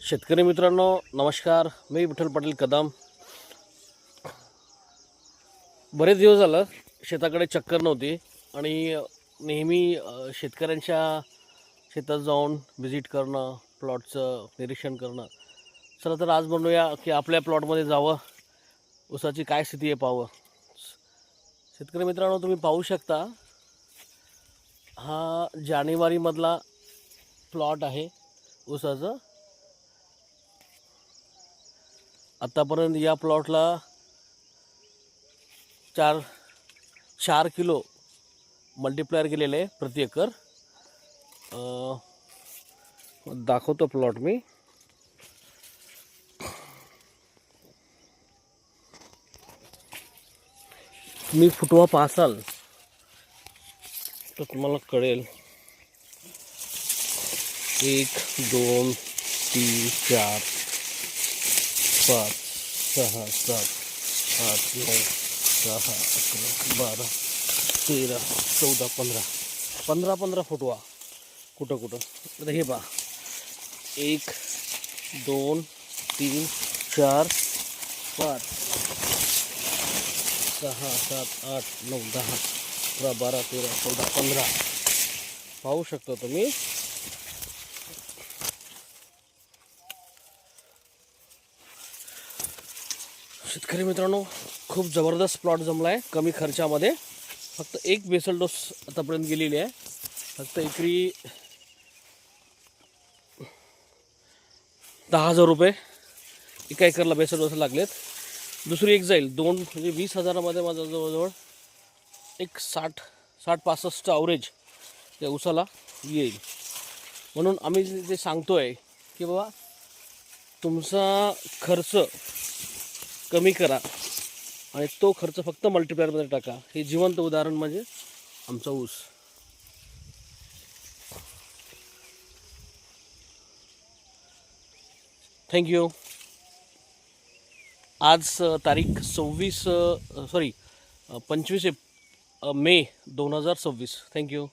शेतकरी मित्रांनो नमस्कार. मी विठ्ठल पाटील कदम. बरेच दिवस झालं शेताकडे चक्कर नव्हती आणि नेहमी शेतकऱ्यांच्या शेतात जाऊन व्हिजिट करणं, प्लॉटचं निरीक्षण करणं. चला तर आज म्हणूया की आपल्या प्लॉटमध्ये जावं, ऊसाची काय स्थिती आहे पाहावं. शेतकरी मित्रांनो तुम्ही पाहू शकता, हा जानेवारीमधला प्लॉट आहे ऊसाचा. आतापर्यंत या प्लॉटला 4 किलो मल्टीप्लायर केलेले आहे प्रति एकर. दाखवतो प्लॉट मी. तुम्ही फुटवा पाहसाल तर तुम्हाला कळेल. 1 2 3 4 5 6 7 8 9 10 11 12 13 14 15 फुटवा कुठं. आता हे पहा, 1 2 3 4 5 6 7 8 9 10 11 12 13 14 15 पाहू शकता तुम्ही. शेतकरी मित्रांनो खूप जबरदस्त प्लॉट जमला आहे कमी खर्चामध्ये. फक्त एक बेसल डोस आतापर्यंत गेलेली आहे. फक्त एकरी 10,000 रुपये एका एकरला बेसल डोस लागलेत. दुसरी एक जाईल 2 म्हणजे 20,000मध्ये माझा जवळजवळ एक 60-65 ॲव्हरेज त्या ऊसाला येईल. म्हणून आम्ही ते सांगतो आहे की बाबा तुमचा खर्च कमी करा आणि तो खर्च फक्त मल्टीप्लायरमध्ये टाका. हे जिवंत उदाहरण म्हणजे आमचा ऊस. थँक्यू. आज तारीख 25 मे 2026. थँक्यू.